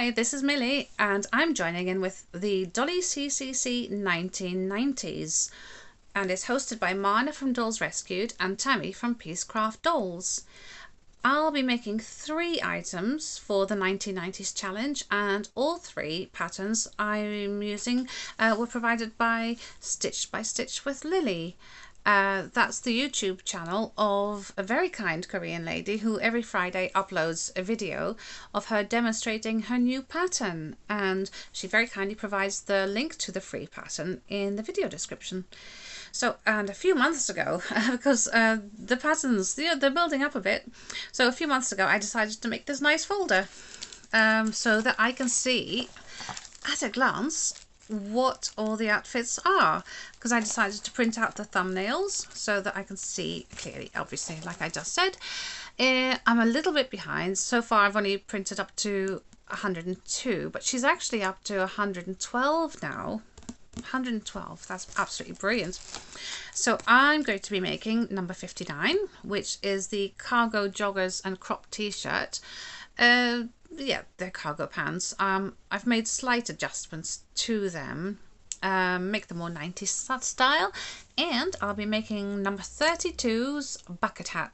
Hi, this is Millie and I'm joining in with the Dolly CCC 1990s, and it's hosted by Marna from Dolls Rescued and Tammy from Peacecraft Dolls. I'll be making 3 items for the 1990s challenge, and all 3 patterns I'm using were provided by Stitch by Stitch with Lily. That's the YouTube channel of a very kind Korean lady who every Friday uploads a video of her demonstrating her new pattern, and she very kindly provides the link to the free pattern in the video description. So, and a few months ago, because the patterns, they're building up a bit, so a few months ago I decided to make this nice folder so that I can see at a glance what all the outfits are, because I decided to print out the thumbnails so that I can see clearly, obviously, like I just said. I'm a little bit behind. So far I've only printed up to 102, but she's actually up to 112 now. 112, that's absolutely brilliant. So I'm going to be making number 59, which is the cargo joggers and crop t-shirt. Yeah, they're cargo pants. I've made slight adjustments to them, make them more 90s style, and I'll be making number 32's bucket hat.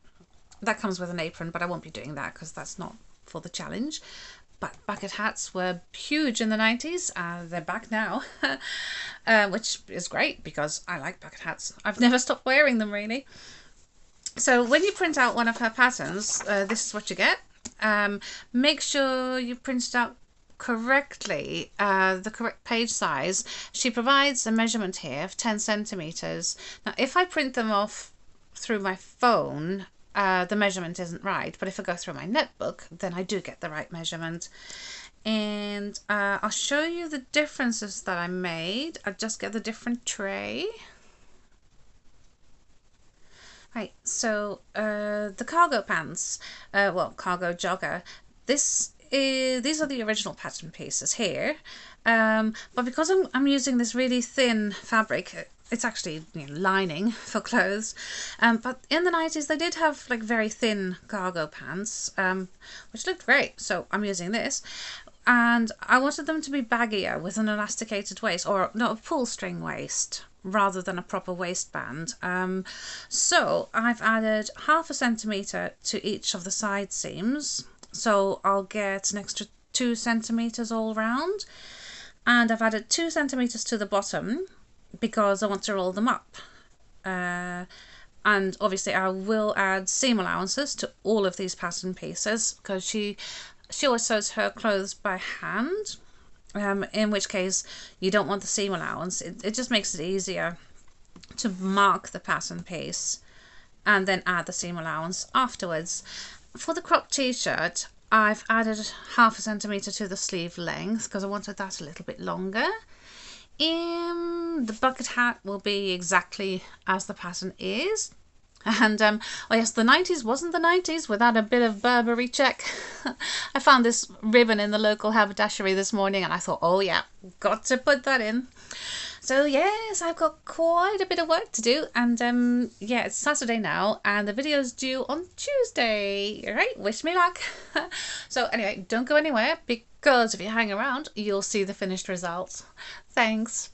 That comes with an apron, but I won't be doing that because that's not for the challenge. But bucket hats were huge in the 90s. They're back now, which is great because I like bucket hats. I've never stopped wearing them, really. So when you print out one of her patterns, this is what you get. Make sure you print it out correctly, the correct page size. She provides a measurement here of 10 centimeters. Now, if I print them off through my phone, the measurement isn't right, but if I go through my netbook, then I do get the right measurement. And I'll show you the differences that I made. I'll just get the different tray. Right, so the cargo pants, well, cargo jogger, these are the original pattern pieces here, but because I'm using this really thin fabric, it's actually, you know, lining for clothes, but in the 90s they did have like very thin cargo pants, which looked great, so I'm using this. And I wanted them to be baggier with an elasticated waist, or no, a pull string waist, rather than a proper waistband. So I've added 0.5 centimeter to each of the side seams, so I'll get an extra 2 centimeters all round. And I've added 2 centimeters to the bottom because I want to roll them up. And obviously I will add seam allowances to all of these pattern pieces because she always sews her clothes by hand, in which case you don't want the seam allowance. It just makes it easier to mark the pattern piece and then add the seam allowance afterwards. For the crop t-shirt, I've added 0.5 centimeter to the sleeve length because I wanted that a little bit longer. The bucket hat will be exactly as the pattern is. And oh yes, the 90s wasn't the 90s without a bit of Burberry check. I found this ribbon in the local haberdashery this morning and I thought, oh yeah, got to put that in. So yes, I've got quite a bit of work to do, and yeah, it's Saturday now and the video's due on Tuesday. Right, wish me luck. So anyway, don't go anywhere because if you hang around you'll see the finished results. Thanks.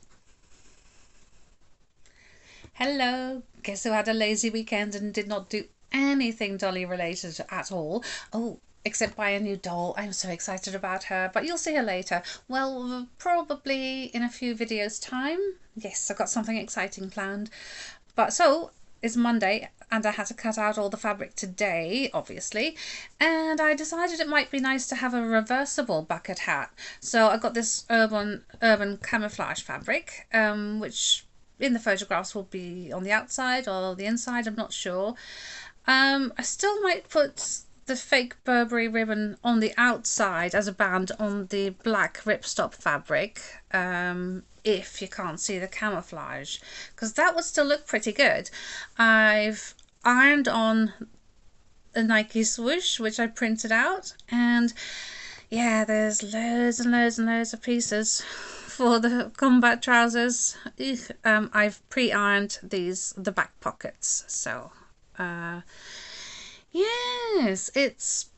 Hello, guess who had a lazy weekend and did not do anything Dolly related at all? Oh, except buy a new doll. I'm so excited about her, but you'll see her later. Well, probably in a few videos time. Yes, I've got something exciting planned. But so, it's Monday and I had to cut out all the fabric today, obviously, and I decided it might be nice to have a reversible bucket hat. So I got this urban camouflage fabric, which in the photographs will be on the outside or the inside, I'm not sure. I still might put the fake Burberry ribbon on the outside as a band on the black ripstop fabric, if you can't see the camouflage, because that would still look pretty good. I've ironed on a Nike swoosh which I printed out, and yeah, there's loads and loads and loads of pieces for the combat trousers. I've pre-ironed the back pockets, so yes, it's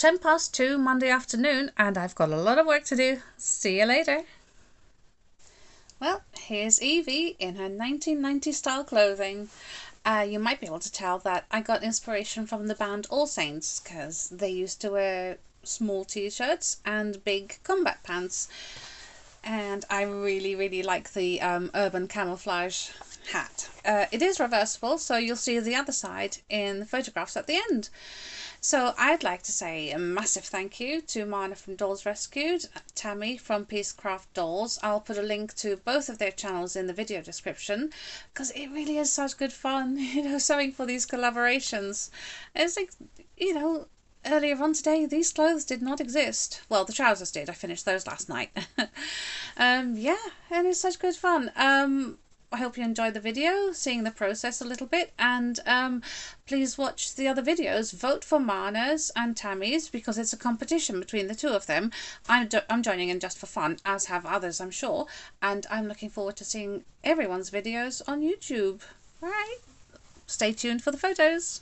2:10 Monday afternoon, and I've got a lot of work to do. See you later. Well, here's Evie in her 1990s style clothing. You might be able to tell that I got inspiration from the band All Saints, because they used to wear small t-shirts and big combat pants. And I really like the urban camouflage hat. It is reversible, so you'll see the other side in the photographs at the end. So I'd like to say a massive thank you to Marna from Dolls Rescued, Tammy from Peacecraft Dolls. I'll put a link to both of their channels in the video description, because it really is such good fun, sewing for these collaborations. It's like, earlier on today, these clothes did not exist. Well, the trousers did. I finished those last night. Yeah, and it's such good fun. I hope you enjoyed the video, seeing the process a little bit, and please watch the other videos. Vote for Marna's and Tammy's, because it's a competition between the two of them. I'm joining in just for fun, as have others, I'm sure, and I'm looking forward to seeing everyone's videos on YouTube. All right, stay tuned for the photos.